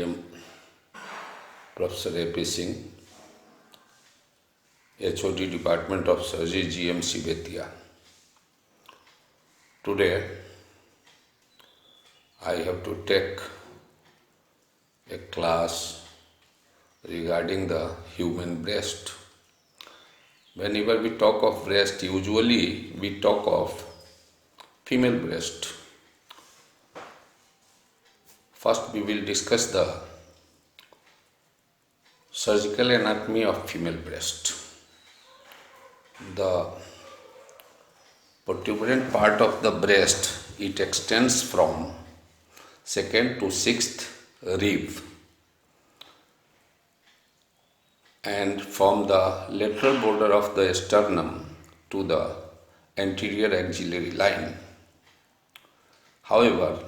am Professor A.P. Singh, HOD Department of Surgery, GMC Betia. Today, I have to take a class regarding the human breast. Whenever we talk of breast, usually we talk of female breast. First, we will discuss the surgical anatomy of female breast. The protuberant part of the breast, it extends from 2nd to 6th rib, and from the lateral border of the sternum to the anterior axillary line. However,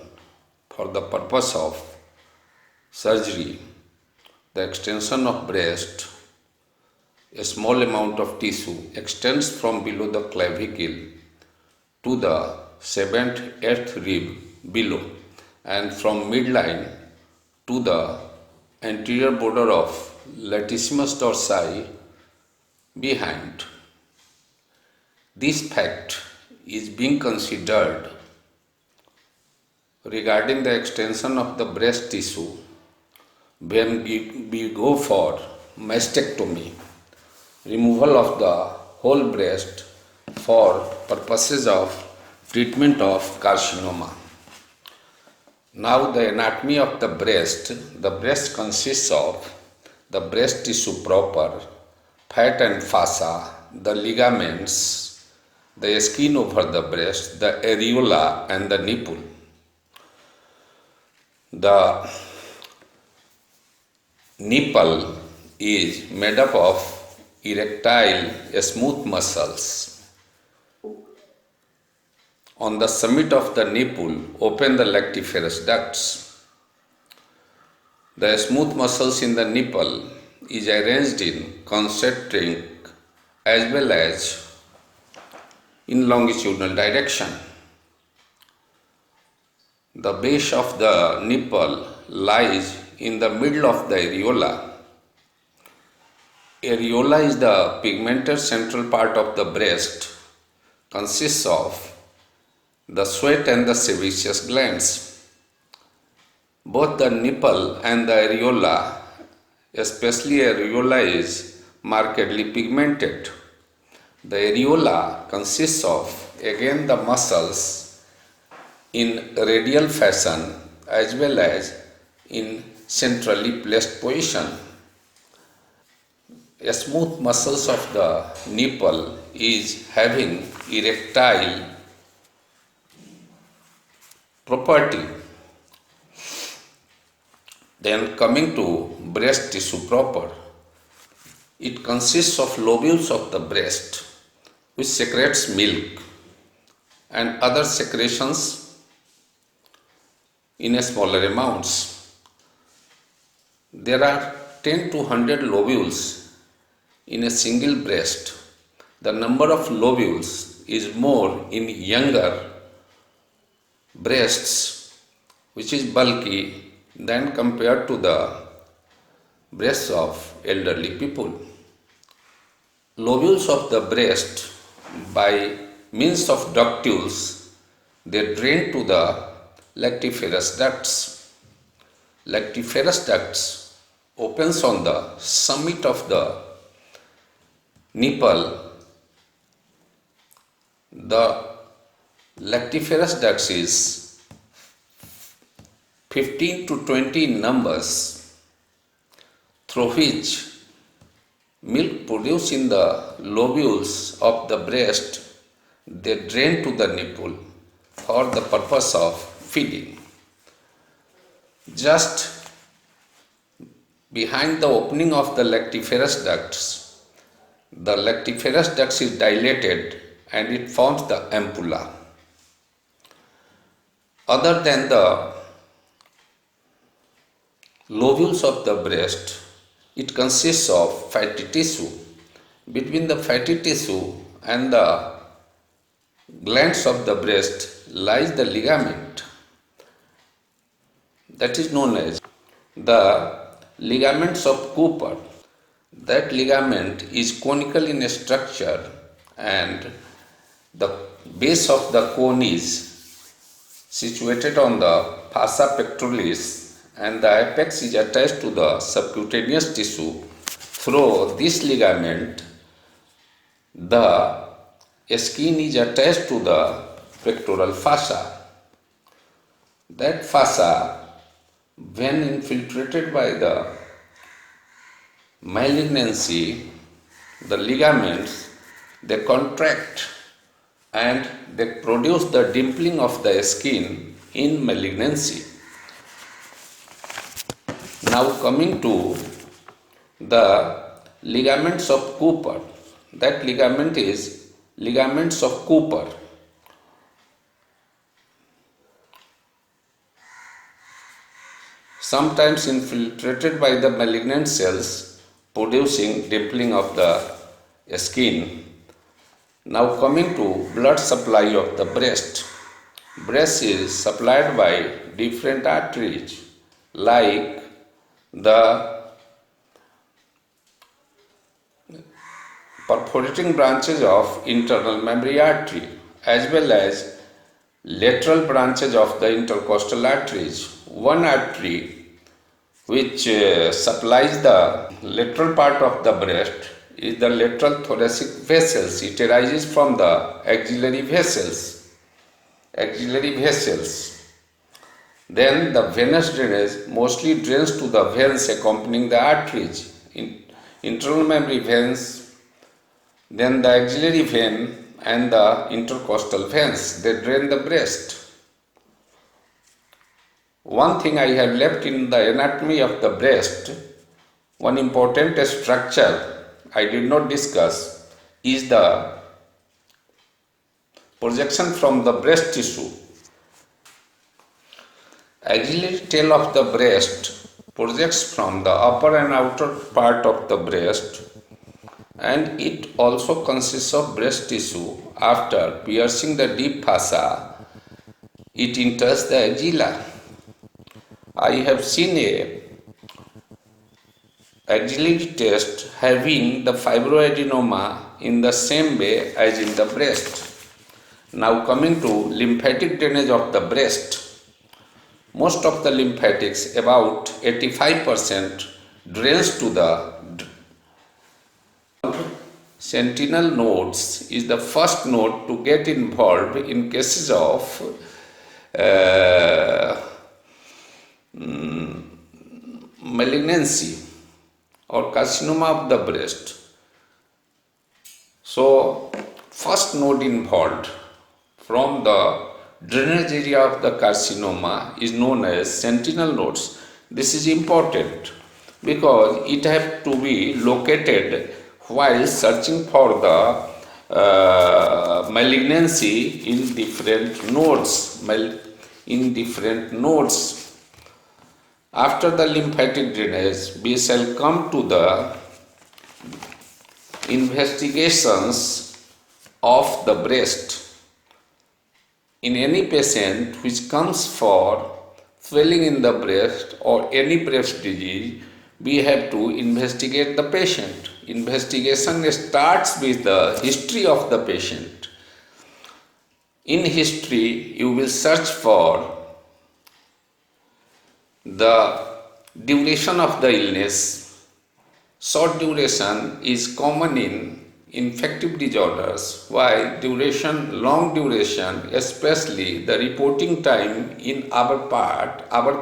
for the purpose of surgery, the extension of breast, a small amount of tissue extends from below the clavicle to the 7th, 8th rib below, and from midline to the anterior border of latissimus dorsi behind. This fact is being considered regarding the extension of the breast tissue when we go for mastectomy, removal of the whole breast for purposes of treatment of carcinoma. Now, the anatomy of the breast consists of the breast tissue proper, fat and fascia, the ligaments, the skin over the breast, the areola and the nipple. The nipple is made up of erectile smooth muscles. On the summit of the nipple, open the lactiferous ducts. The smooth muscles in the nipple is arranged in concentric as well as in longitudinal direction. The base of the nipple lies in the middle of the areola. Areola is the pigmented central part of the breast, consists of the sweat and the sebaceous glands. Both the nipple and the areola, especially areola, is markedly pigmented. The areola consists of again the muscles in radial fashion as well as in centrally placed position. Smooth muscles of the nipple is having erectile property. Then coming to breast tissue proper, it consists of lobules of the breast which secretes milk and other secretions in smaller amounts. There are 10 to 100 lobules in a single breast. The number of lobules is more in younger breasts, which is bulky, than compared to the breasts of elderly people. Lobules of the breast, by means of ductules, they drain to the lactiferous ducts. Lactiferous ducts opens on the summit of the nipple. The lactiferous ducts is 15 to 20 numbers, through which milk produced in the lobules of the breast, they drain to the nipple for the purpose of feeding. Just behind the opening of the lactiferous ducts, the lactiferous ducts is dilated and it forms the ampulla. Other than the lobules of the breast, it consists of fatty tissue. Between the fatty tissue and the glands of the breast lies the ligament that is known as the ligaments of Cooper. That ligament is conical in structure and the base of the cone is situated on the fossa pectoralis and the apex is attached to the subcutaneous tissue. Through this ligament, the skin is attached to the pectoral fossa. That fossa, when infiltrated by the malignancy, the ligaments, they contract and they produce the dimpling of the skin in malignancy. Now coming to the ligaments of Cooper. That ligament is ligaments of Cooper. Sometimes infiltrated by the malignant cells, producing dimpling of the skin. Now coming to blood supply of the breast. Breast is supplied by different arteries like the perforating branches of internal mammary artery as well as lateral branches of the intercostal arteries. One artery which supplies the lateral part of the breast is the lateral thoracic vessels. It arises from the axillary vessels. Then the venous drainage mostly drains to the veins accompanying the arteries. Internal mammary veins, then the axillary vein and the intercostal veins, they drain the breast. One thing I have left in the anatomy of the breast, one important structure I did not discuss is the projection from the breast tissue. Axillary tail of the breast projects from the upper and outer part of the breast, and it also consists of breast tissue. After piercing the deep fossa, it enters the axilla. I have seen a axillary test having the fibroadenoma in the same way as in the breast. Now coming to lymphatic drainage of the breast. Most of the lymphatics, about 85%, drains to the sentinel nodes is the first node to get involved in cases of malignancy or carcinoma of the breast. So, first node involved from the drainage area of the carcinoma is known as sentinel nodes. This is important because it has to be located while searching for the malignancy in different nodes. After the lymphatic drainage, we shall come to the investigations of the breast. In any patient which comes for swelling in the breast or any breast disease, we have to investigate the patient. Investigation starts with the history of the patient. In history, you will search for the duration of the illness. Short duration is common in infective disorders, while long duration, especially the reporting time in our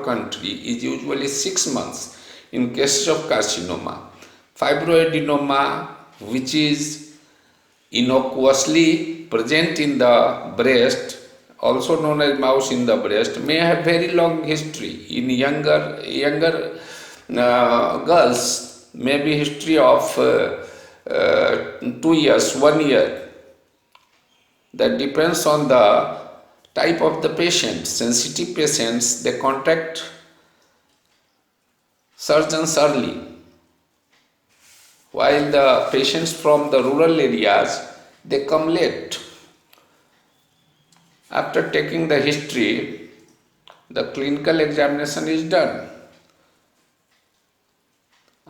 country is usually 6 months in cases of carcinoma. Fibroadenoma, which is innocuously present in the breast, also known as mouse in the breast, may have very long history. In younger girls, maybe history of 2 years, 1 year. That depends on the type of the patient. Sensitive patients, they contact surgeons early, while the patients from the rural areas, they come late. After taking the history, the clinical examination is done.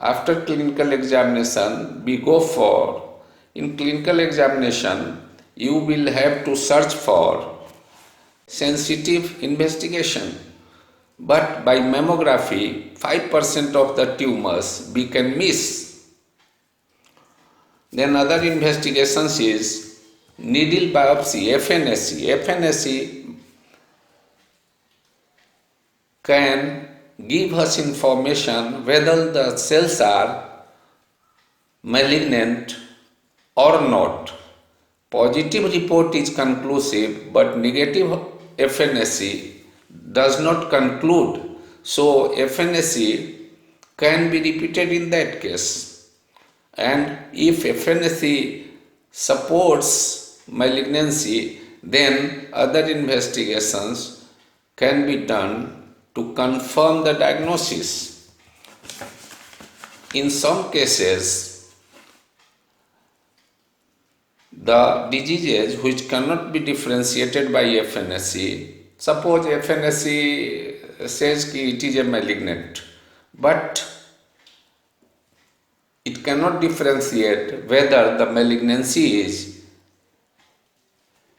After clinical examination, we go for, in clinical examination, you will have to search for sensitive investigation. But by mammography, 5% of the tumors we can miss. Then other investigations is needle biopsy, FNSC. FNSC can give us information whether the cells are malignant or not. Positive report is conclusive, but negative FNSC does not conclude. So FNSC can be repeated in that case. And if FNSC supports malignancy, then other investigations can be done to confirm the diagnosis. In some cases, the diseases which cannot be differentiated by FNSC, suppose FNSC says that it is a malignant, but it cannot differentiate whether the malignancy is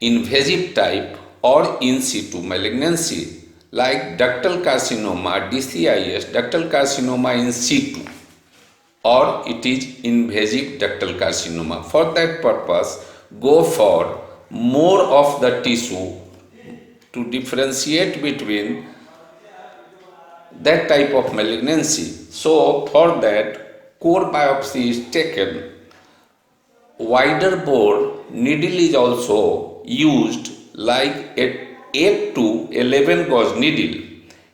invasive type or in situ malignancy, like ductal carcinoma, DCIS, ductal carcinoma in situ, or it is invasive ductal carcinoma. For that purpose, go for more of the tissue to differentiate between that type of malignancy. So for that, core biopsy is taken. Wider bore needle is also used, like a 8 to 11 gauge needle.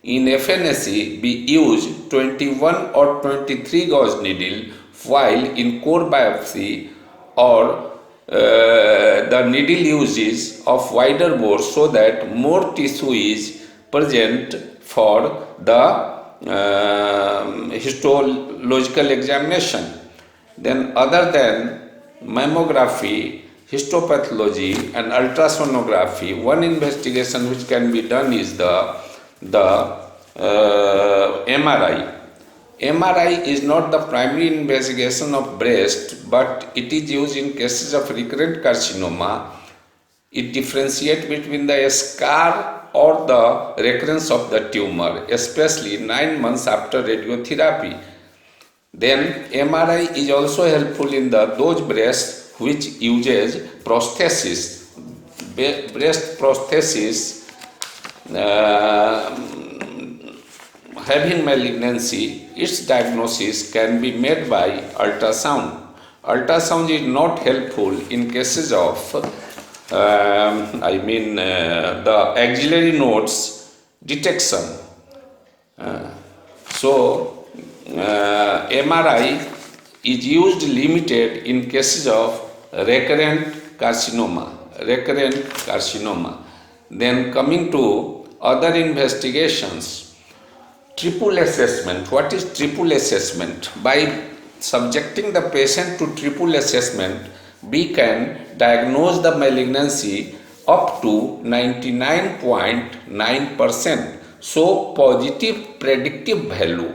In FNSC, we use 21 or 23 gauge needle, while in core biopsy or the needle uses of wider bore, so that more tissue is present for the histological examination. Then other than mammography, histopathology and ultrasonography, one investigation which can be done is the MRI. MRI is not the primary investigation of breast, but it is used in cases of recurrent carcinoma. It differentiates between the scar or the recurrence of the tumor, especially 9 months after radiotherapy. Then MRI is also helpful in those breasts which uses prosthesis. Breast prosthesis having malignancy, its diagnosis can be made by ultrasound. Ultrasound is not helpful in cases of the axillary nodes detection. MRI is used limited in cases of recurrent carcinoma. Then coming to other investigations, triple assessment. What is triple assessment? By subjecting the patient to triple assessment, we can diagnose the malignancy up to 99.9%. So positive predictive value,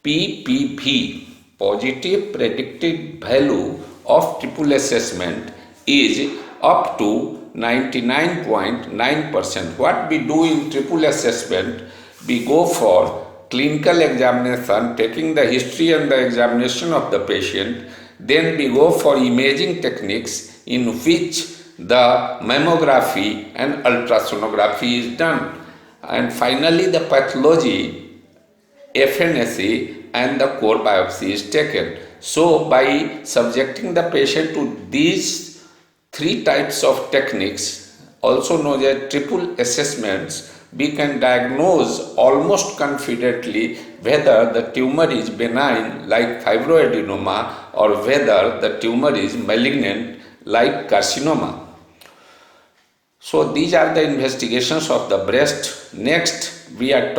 PPV, positive predictive value of triple assessment is up to 99.9%. What we do in triple assessment, we go for clinical examination, taking the history and the examination of the patient. Then we go for imaging techniques in which the mammography and ultrasonography is done. And finally the pathology, FNSC and the core biopsy is taken. So by subjecting the patient to these three types of techniques, also known as triple assessments, we can diagnose almost confidently whether the tumor is benign like fibroadenoma or whether the tumor is malignant like carcinoma. So these are the investigations of the breast. Next we will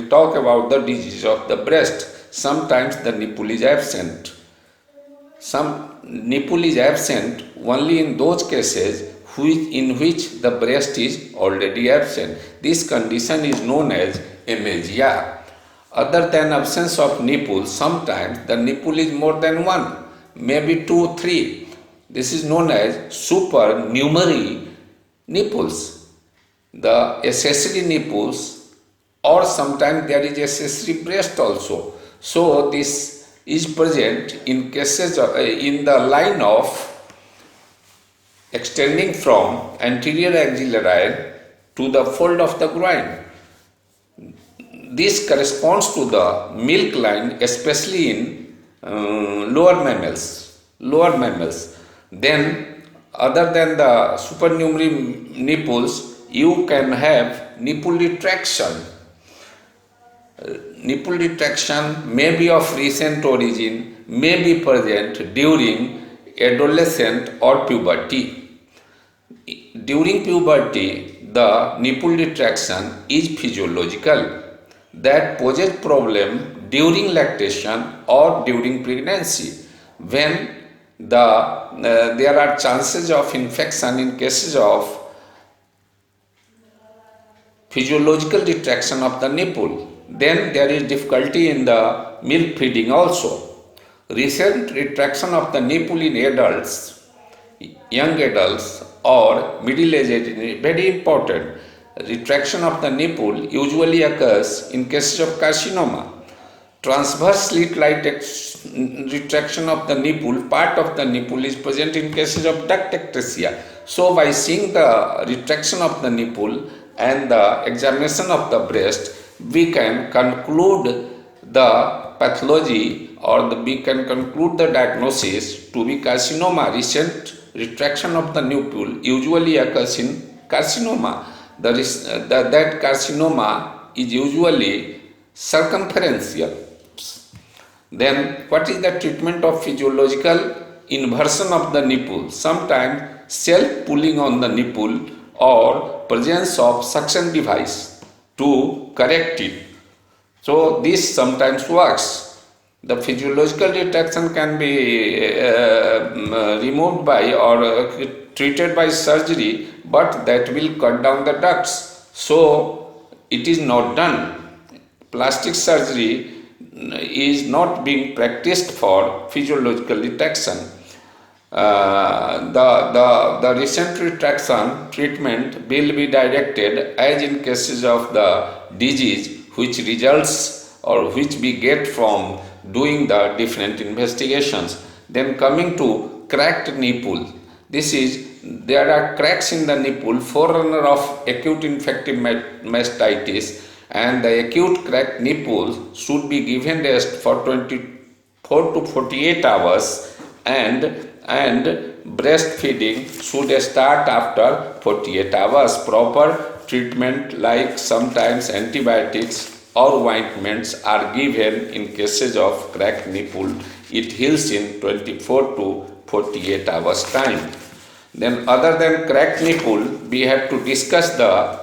talk about the disease of the breast. Sometimes the nipple is absent. Some nipple is absent only in those cases in which the breast is already absent. This condition is known as emasia. Other than absence of nipple, sometimes the nipple is more than one, maybe two, three. This is known as supernumerary nipples. The accessory nipples, or sometimes there is accessory breast also. So this is present in cases of, in the line of extending from anterior axillary to the fold of the groin. This corresponds to the milk line, especially in lower mammals. Lower mammals. Then, other than the supernumerary nipples, you can have nipple retraction. Nipple retraction may be of recent origin, may be present during adolescent or puberty. During puberty, the nipple retraction is physiological. That poses problem during lactation or during pregnancy, when there are chances of infection in cases of physiological retraction of the nipple. Then there is difficulty in the milk feeding also. Recent retraction of the nipple in adults, young adults or middle-aged is very important. Retraction of the nipple usually occurs in cases of carcinoma. Transverse slit-like retraction of the nipple, part of the nipple is present in cases of ductectasia. So by seeing the retraction of the nipple and the examination of the breast, we can conclude the pathology, or we can conclude the diagnosis to be carcinoma. Recent retraction of the nipple usually occurs in carcinoma. That carcinoma is usually circumferential. Then what is the treatment of physiological inversion of the nipple? Sometimes self-pulling on the nipple or presence of suction device to correct it. So this sometimes works. The physiological retraction can be removed by or treated by surgery, but that will cut down the ducts. So it is not done. Plastic surgery is not being practiced for physiological retraction. The recent retraction treatment will be directed as in cases of the disease which results or which we get from doing the different investigations. Then coming to cracked nipple. There are cracks in the nipple, forerunner of acute infective mastitis, and the acute cracked nipple should be given rest for 24 to 48 hours, and breastfeeding should start after 48 hours. Proper treatment like sometimes antibiotics or ointments are given in cases of cracked nipple. It heals in 24 to 48 hours time. Then other than cracked nipple, we have to discuss the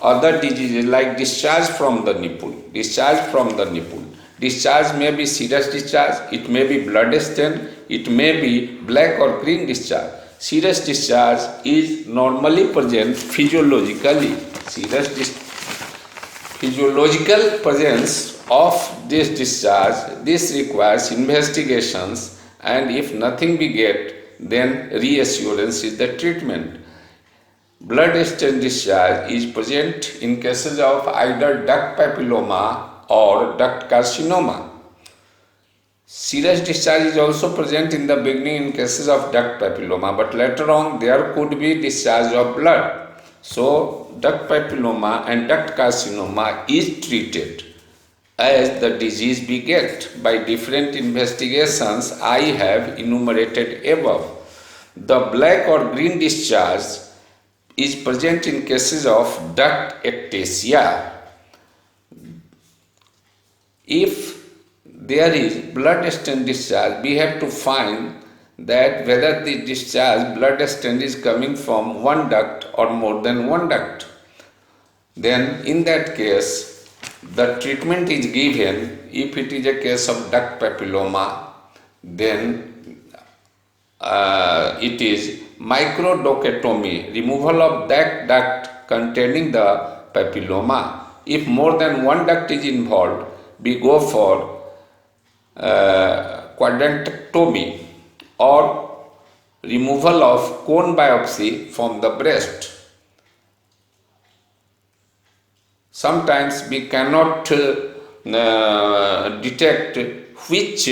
other diseases like discharge from the nipple. Discharge may be serous discharge, it may be blood stain, it may be black or green discharge. Serous discharge is normally present physiologically. Physiological presence of this discharge, this requires investigations, and if nothing we get, then reassurance is the treatment. Blood stain discharge is present in cases of either duct papilloma or duct carcinoma. Serous discharge is also present in the beginning in cases of duct papilloma, but later on there could be discharge of blood. So duct papilloma and duct carcinoma is treated as the disease we get by different investigations I have enumerated above. The black or green discharge is present in cases of duct ectasia. If there is blood stain discharge, we have to find that whether the discharge blood stain is coming from one duct or more than one duct. Then in that case, the treatment is given. If it is a case of duct papilloma, then it is microdocatomy, removal of that duct containing the papilloma. If more than one duct is involved, we go for quadrantectomy or removal of cone biopsy from the breast. Sometimes we cannot detect which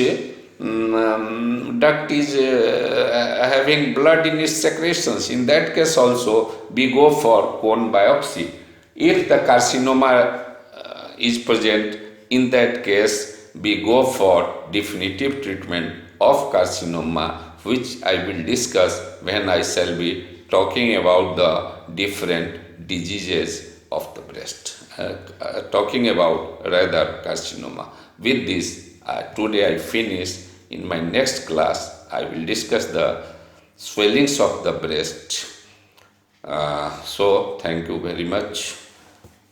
duct is having blood in its secretions. In that case also we go for cone biopsy. If the carcinoma is present, in that case we go for definitive treatment of carcinoma, which I will discuss when I shall be talking about the different diseases of the breast. Talking about rather carcinoma. With this, today I finish. In my next class, I will discuss the swellings of the breast. So, thank you very much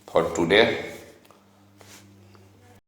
for today.